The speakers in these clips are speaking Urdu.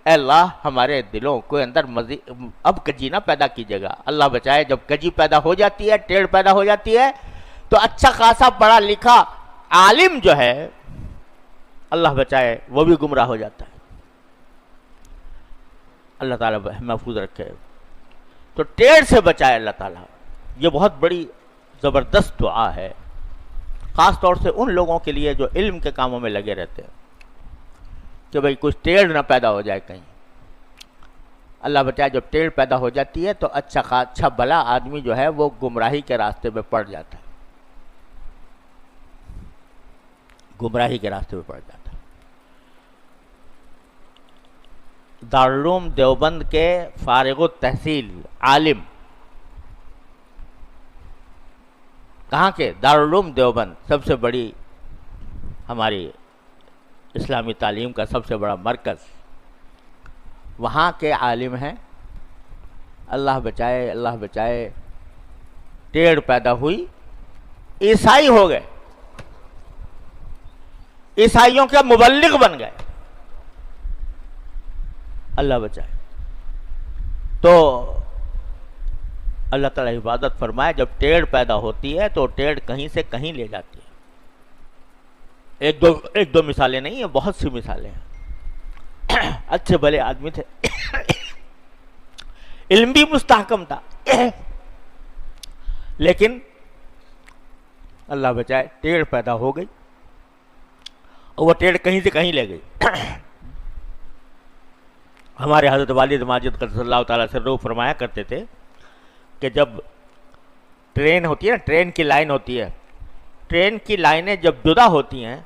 اے اللہ ہمارے دلوں کو اندر مزید اب کجی نہ پیدا کیجیے گا. اللہ بچائے جب کجی پیدا ہو جاتی ہے, ٹیڑھ پیدا ہو جاتی ہے, تو اچھا خاصا پڑھا لکھا عالم جو ہے اللہ بچائے وہ بھی گمراہ ہو جاتا ہے. اللہ تعالیٰ محفوظ رکھے. تو ٹیڑھ سے بچائے اللہ تعالیٰ. یہ بہت بڑی زبردست دعا ہے, خاص طور سے ان لوگوں کے لیے جو علم کے کاموں میں لگے رہتے ہیں کہ بھئی کچھ ٹیڑھ نہ پیدا ہو جائے کہیں. اللہ بچائے جب ٹیڑھ پیدا ہو جاتی ہے تو اچھا بھلا آدمی جو ہے وہ گمراہی کے راستے پہ پڑ جاتا ہے, گمراہی کے راستے پہ پڑ جاتا ہے. دارالعلوم دیوبند کے فارغ التحصیل عالم, کہاں کے؟ دارالعلوم دیوبند, سب سے بڑی ہماری اسلامی تعلیم کا سب سے بڑا مرکز, وہاں کے عالم ہیں. اللہ بچائے, اللہ بچائے, ٹیڑھ پیدا ہوئی, عیسائی ہو گئے, عیسائیوں کے مبلغ بن گئے. اللہ بچائے. تو اللہ تعالیٰ حفاظت فرمائے. جب ٹیڑھ پیدا ہوتی ہے تو ٹیڑھ کہیں سے کہیں لے جاتی ہے. ایک دو مثالیں نہیں ہیں, بہت سی مثالیں ہیں. اچھے بھلے آدمی تھے, علم بھی مستحکم تھا, لیکن اللہ بچائے ٹیڑھ پیدا ہو گئی اور وہ ٹیڑھ کہیں سے کہیں لے گئی. ہمارے حضرت والد ماجد قدس اللہ تعالیٰ سے روح فرمایا کرتے تھے کہ جب ٹرین ہوتی ہے نا, ٹرین کی لائن ہوتی ہے, ٹرین کی لائنیں جب جدا ہوتی ہیں,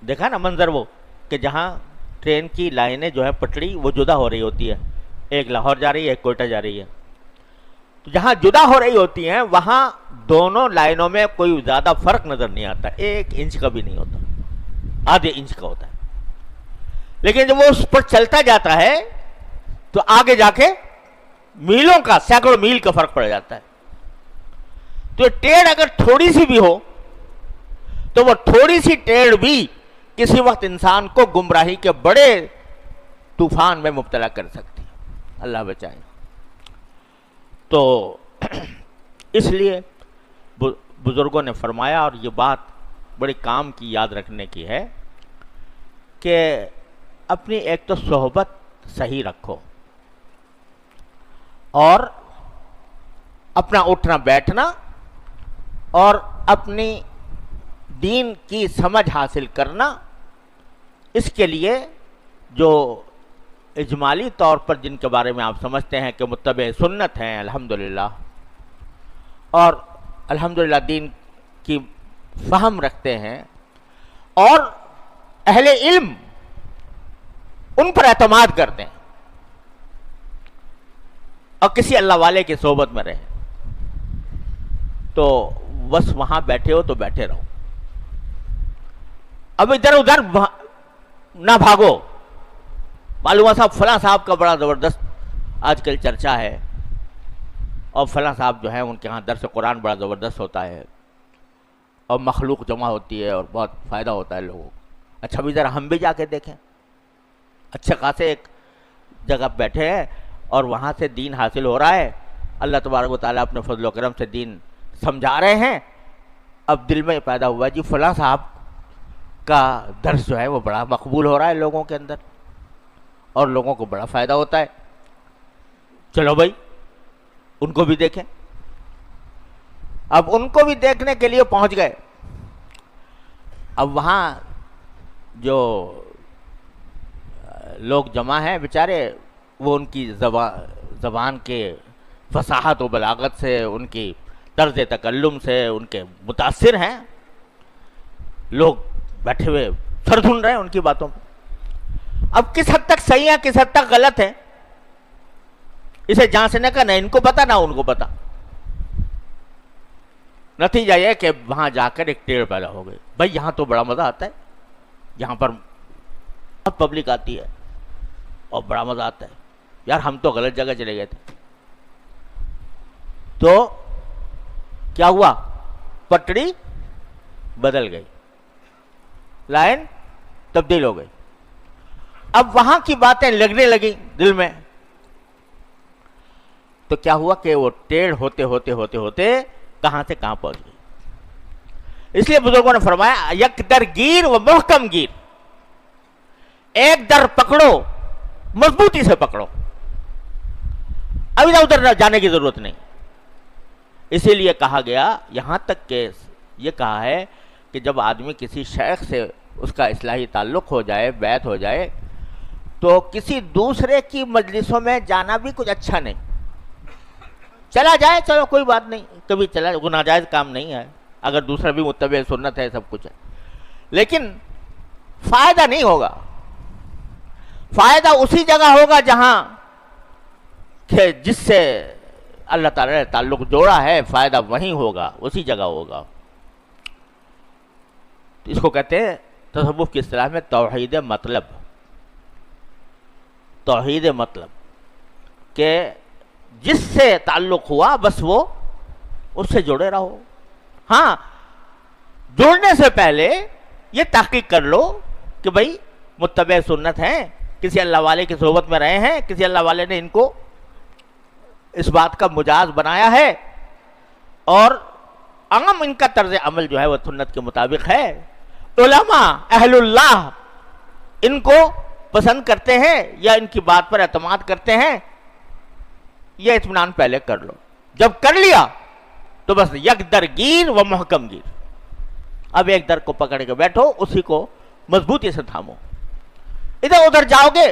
دیکھا نا منظر وہ کہ جہاں ٹرین کی لائنیں جو ہے پٹڑی وہ جدا ہو رہی ہوتی ہے, ایک لاہور جا رہی ہے ایک کوئٹہ جا رہی ہے. تو جہاں جدا ہو رہی ہوتی ہیں وہاں دونوں لائنوں میں کوئی زیادہ فرق نظر نہیں آتا, 1 انچ کا بھی نہیں ہوتا, آدھے انچ کا ہوتا ہے. لیکن جب وہ اس پر چلتا جاتا ہے تو آگے جا کے میلوں کا, سینکڑوں میل کا فرق پڑ جاتا ہے. تو ٹیڑھ اگر تھوڑی سی بھی ہو تو وہ تھوڑی سی ٹیڑھ بھی کسی وقت انسان کو گمراہی کے بڑے طوفان میں مبتلا کر سکتی ہے. اللہ بچائے. تو اس لیے بزرگوں نے فرمایا, اور یہ بات بڑے کام کی یاد رکھنے کی ہے, کہ اپنی ایک تو صحبت صحیح رکھو, اور اپنا اٹھنا بیٹھنا اور اپنی دین کی سمجھ حاصل کرنا, اس کے لیے جو اجمالی طور پر جن کے بارے میں آپ سمجھتے ہیں کہ متبع سنت ہیں الحمدللہ, اور الحمدللہ دین کی فہم رکھتے ہیں, اور اہل علم ان پر اعتماد کرتے ہیں, اور کسی اللہ والے کی صحبت میں رہے, تو بس وہاں بیٹھے ہو تو بیٹھے رہو. اب ادھر ادھر نہ بھاگو. معلوم صاحب فلاں صاحب کا بڑا زبردست آج کل چرچا ہے, اور فلاں صاحب جو ہیں ان کے ہاں درس قرآن بڑا زبردست ہوتا ہے, اور مخلوق جمع ہوتی ہے اور بہت فائدہ ہوتا ہے لوگوں کو. اچھا بھی ذرا ہم بھی جا کے دیکھیں. اچھے خاصے ایک جگہ بیٹھے ہیں اور وہاں سے دین حاصل ہو رہا ہے, اللہ تبارک و تعالیٰ اپنے فضل و کرم سے دین سمجھا رہے ہیں. اب دل میں پیدا ہوا جی فلاں صاحب کا درس جو ہے وہ بڑا مقبول ہو رہا ہے لوگوں کے اندر, اور لوگوں کو بڑا فائدہ ہوتا ہے, چلو بھائی ان کو بھی دیکھیں. اب ان کو بھی دیکھنے کے لیے پہنچ گئے. اب وہاں جو لوگ جمع ہیں بیچارے, وہ ان کی زبان کے فصاحت و بلاغت سے, ان کی طرز تکلم سے ان کے متاثر ہیں. لوگ بیٹھے ہوئے سر دھن رہے ہیں ان کی باتوں پہ. اب کس حد تک صحیح ہے کس حد تک غلط ہے اسے جانچنے کا نہ ان کو پتا نہ ان کو پتا. نتیجہ یہ کہ وہاں جا کر ایک ٹیڑھ پیدا ہو گئی. بھائی یہاں تو بڑا مزہ آتا ہے, یہاں پر بہت پبلک آتی ہے اور بڑا مزہ آتا ہے, یار ہم تو غلط جگہ چلے گئے تھے. تو کیا ہوا, پٹڑی بدل گئی, لائن تبدیل ہو گئی. اب وہاں کی باتیں لگنے لگیں دل میں، تو کیا ہوا کہ وہ ٹیڑھ ہوتے ہوتے ہوتے ہوتے کہاں سے کہاں پہنچ گئی۔ اس لیے بزرگوں نے فرمایا یک در گیر و محکم گیر، ایک در پکڑو مضبوطی سے پکڑو، اب ادھر ادھر جانے کی ضرورت نہیں۔ اسی لیے کہا گیا، یہاں تک کہ یہ کہا ہے کہ جب آدمی کسی شیخ سے اس کا اصلاحی تعلق ہو جائے، بیعت ہو جائے، تو کسی دوسرے کی مجلسوں میں جانا بھی کچھ اچھا نہیں۔ چلا جائے چلو کوئی بات نہیں، کبھی چلا، وہ ناجائز کام نہیں ہے، اگر دوسرا بھی متبع سنت ہے، سب کچھ ہے، لیکن فائدہ نہیں ہوگا۔ فائدہ اسی جگہ ہوگا جہاں کہ جس سے اللہ تعالیٰ نے تعلق جوڑا ہے، فائدہ وہیں ہوگا، اسی جگہ ہوگا۔ اس کو کہتے ہیں تصوف کی اصطلاح میں توحید مطلب، توحید مطلب، کہ جس سے تعلق ہوا بس وہ اس سے جڑے رہو۔ ہاں، جڑنے سے پہلے یہ تحقیق کر لو کہ بھئی متبع سنت ہیں، کسی اللہ والے کی صحبت میں رہے ہیں، کسی اللہ والے نے ان کو اس بات کا مجاز بنایا ہے، اور عام ان کا طرز عمل جو ہے وہ سنت کے مطابق ہے، علماء اہل اللہ ان کو پسند کرتے ہیں یا ان کی بات پر اعتماد کرتے ہیں، یہ اطمینان پہلے کر لو۔ جب کر لیا تو بس یک در گیر و محکم گیر، اب ایک در کو پکڑ کے بیٹھو، اسی کو مضبوطی سے تھامو۔ ادھر ادھر جاؤ گے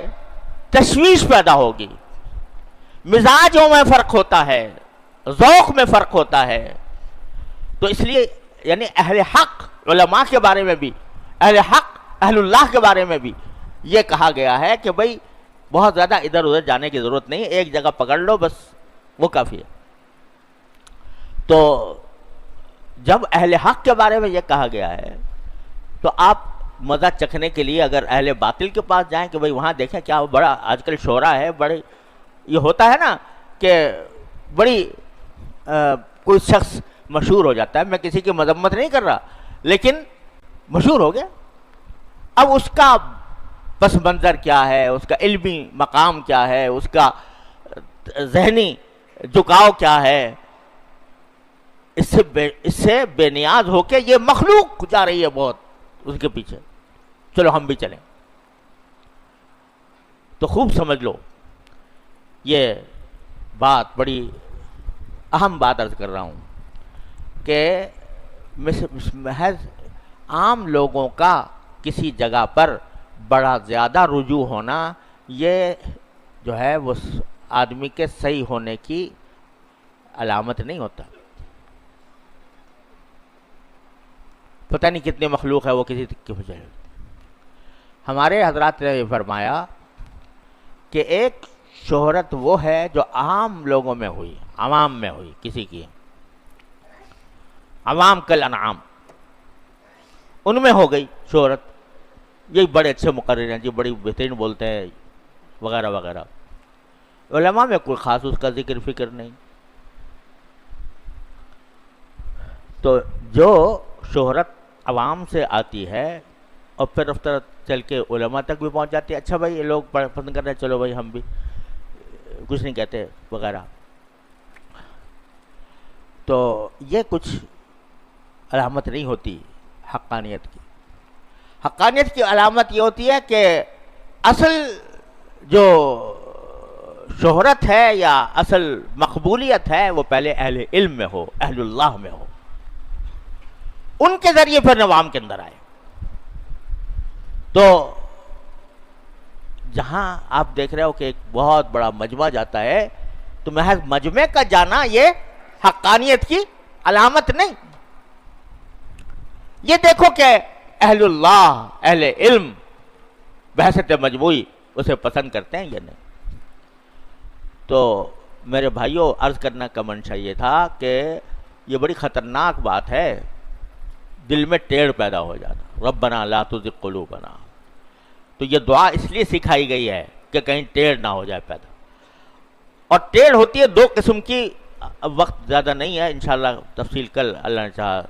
تشویش پیدا ہوگی، مزاجوں میں فرق ہوتا ہے، ذوق میں فرق ہوتا ہے۔ تو اس لیے یعنی اہل حق علماء کے بارے میں بھی، اہل حق اہل اللہ کے بارے میں بھی یہ کہا گیا ہے کہ بھئی بہت زیادہ ادھر ادھر جانے کی ضرورت نہیں، ایک جگہ پکڑ لو بس، وہ کافی ہے۔ تو جب اہل حق کے بارے میں یہ کہا گیا ہے تو آپ مزہ چکھنے کے لیے اگر اہل باطل کے پاس جائیں کہ بھئی وہاں دیکھیں کیا بڑا آج کل شہرا ہے، بڑے یہ ہوتا ہے نا کہ بڑی کوئی شخص مشہور ہو جاتا ہے، میں کسی کی مذمت نہیں کر رہا، لیکن مشہور ہو گیا، اب اس کا پس منظر کیا ہے، اس کا علمی مقام کیا ہے، اس کا ذہنی جھکاؤ کیا ہے، اس سے بے نیاز ہو کے یہ مخلوق جا رہی ہے بہت اس کے پیچھے، چلو ہم بھی چلیں۔ تو خوب سمجھ لو، یہ بات بڑی اہم بات عرض کر رہا ہوں کہ محض عام لوگوں کا کسی جگہ پر بڑا زیادہ رجوع ہونا، یہ جو ہے وہ آدمی کے صحیح ہونے کی علامت نہیں ہوتا۔ پتہ نہیں کتنے مخلوق ہے وہ کسی کی ہو جائے۔ ہمارے حضرات نے یہ فرمایا کہ ایک شہرت وہ ہے جو عام لوگوں میں ہوئی، عوام میں ہوئی، کسی کی عوام کل انعام، ان میں ہو گئی شہرت، یہ بڑے اچھے مقرر ہیں جی، بڑی بہترین بولتے ہیں وغیرہ وغیرہ، علماء میں کوئی خاص اس کا ذکر فکر نہیں۔ تو جو شہرت عوام سے آتی ہے اور پھر رفتہ چل کے علماء تک بھی پہنچ جاتی ہے، اچھا بھائی یہ لوگ پسند کر رہے ہیں، چلو بھائی ہم بھی کچھ نہیں کہتے وغیرہ، تو یہ کچھ علامت نہیں ہوتی حقانیت کی۔ حقانیت کی علامت یہ ہوتی ہے کہ اصل جو شہرت ہے یا اصل مقبولیت ہے وہ پہلے اہل علم میں ہو، اہل اللہ میں ہو، ان کے ذریعے پھر عوام کے اندر آئے۔ تو جہاں آپ دیکھ رہے ہو کہ ایک بہت بڑا مجمع جاتا ہے تو محض مجمع کا جانا یہ حقانیت کی علامت نہیں۔ یہ دیکھو کہ اہل اللہ، اہل علم بحثت مجموعی اسے پسند کرتے ہیں یا نہیں۔ تو میرے بھائیوں، عرض کرنا کا منشا یہ تھا کہ یہ بڑی خطرناک بات ہے، دل میں ٹیڑھ پیدا ہو جانا، ربنا لا تزغ قلوبنا۔ تو یہ دعا اس لیے سکھائی گئی ہے کہ کہیں ٹیڑھ نہ ہو جائے پیدا، اور ٹیڑھ ہوتی ہے دو قسم کی، اب وقت زیادہ نہیں ہے، انشاءاللہ تفصیل کل اللہ نے چاہا،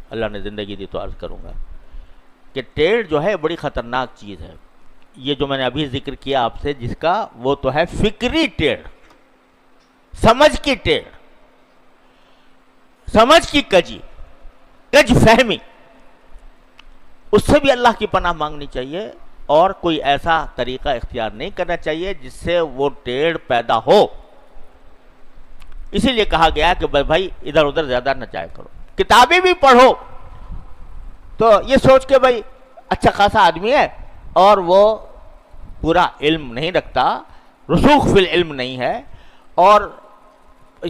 اللہ نے زندگی دی تو عرض کروں گا کہ ٹیڑھ جو ہے بڑی خطرناک چیز ہے۔ یہ جو میں نے ابھی ذکر کیا آپ سے جس کا، وہ تو ہے فکری ٹیڑھ، سمجھ کی ٹیڑھ، سمجھ کی کج فہمی، اس سے بھی اللہ کی پناہ مانگنی چاہیے، اور کوئی ایسا طریقہ اختیار نہیں کرنا چاہیے جس سے وہ ٹیڑھ پیدا ہو۔ اسی لیے کہا گیا کہ بھائی ادھر ادھر زیادہ نہ جایا کرو، کتابیں بھی پڑھو تو یہ سوچ کے بھائی اچھا خاصا آدمی ہے اور وہ پورا علم نہیں رکھتا، رسوخ فی العلم نہیں ہے، اور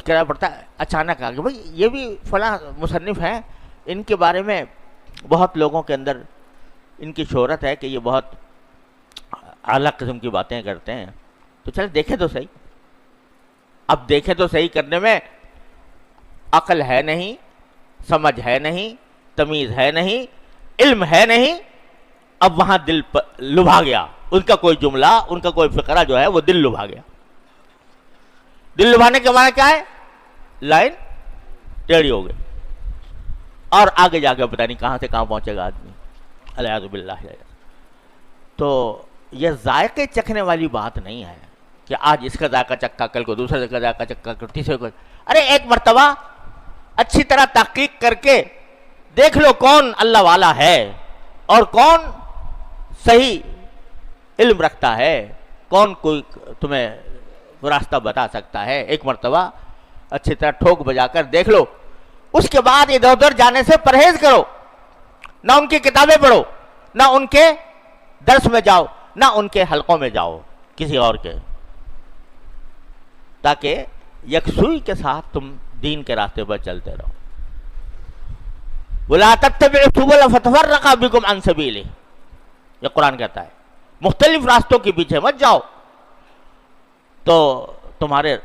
کہنا پڑتا ہے اچانک آگے بھائی یہ بھی فلاں مصنف ہیں، ان کے بارے میں بہت لوگوں کے اندر ان کی شہرت ہے کہ یہ بہت اعلیٰ قسم کی باتیں کرتے ہیں، تو چلے دیکھیں تو صحیح۔ اب دیکھیں تو صحیح کرنے میں عقل ہے نہیں، سمجھ ہے نہیں، تمیز ہے نہیں، علم ہے نہیں، اب وہاں دل لبھا گیا، ان کا کوئی جملہ، ان کا کوئی فقرہ جو ہے وہ دل لبھا گیا۔ دل لبھانے کے معنی کیا ہے؟ لائن ٹیڑھی ہو گئی، اور آگے جا کے پتہ نہیں کہاں سے کہاں پہنچے گا آدمی، الیاذ باللہ۔ تو یہ ذائقے چکھنے والی بات نہیں ہے کہ آج اس کا ذائقہ چکھا، کل کو دوسرے کا ذائقہ چکھا، تیسرے کو، ارے ایک مرتبہ اچھی طرح تحقیق کر کے دیکھ لو کون اللہ والا ہے اور کون صحیح علم رکھتا ہے، کون کوئی تمہیں راستہ بتا سکتا ہے، ایک مرتبہ اچھی طرح ٹھوک بجا کر دیکھ لو، اس کے بعد ادھر ادھر جانے سے پرہیز کرو، نہ ان کی کتابیں پڑھو، نہ ان کے درس میں جاؤ، نہ ان کے حلقوں میں جاؤ کسی اور کے، تاکہ یکسوئی کے ساتھ تم دین کے راستے پر چلتے رہو۔ وَلَا تَتَّبِعُوا السُّبُلَ فَتَفَرَّقَ بِكُمْ عَنْ سَبِيلِهِ، یہ قرآن کہتا ہے مختلف راستوں کے پیچھے مت جاؤ، تو تمہارے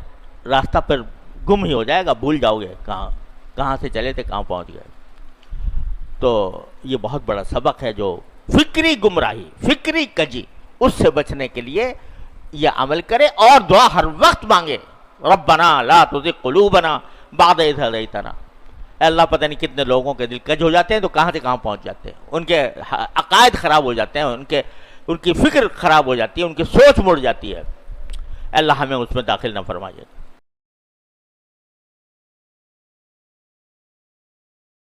راستہ پر گم ہی ہو جائے گا، بھول جاؤ گے کہاں سے چلے تھے، کہاں پہنچ گئے۔ تو یہ بہت بڑا سبق ہے، جو فکری گمراہی، فکری کجی، اس سے بچنے کے لیے یہ عمل کرے، اور دعا ہر وقت مانگے، ربنا لا تزغ قلوبنا بعد اذ ہدیتنا۔ اے اللہ پتہ نہیں کتنے لوگوں کے دل کج ہو جاتے ہیں تو کہاں سے کہاں پہنچ جاتے ہیں، ان کے عقائد خراب ہو جاتے ہیں، ان کی فکر خراب ہو جاتی ہے، ان کی سوچ مڑ جاتی ہے۔ اے اللہ ہمیں اس میں داخل نہ فرمائیے۔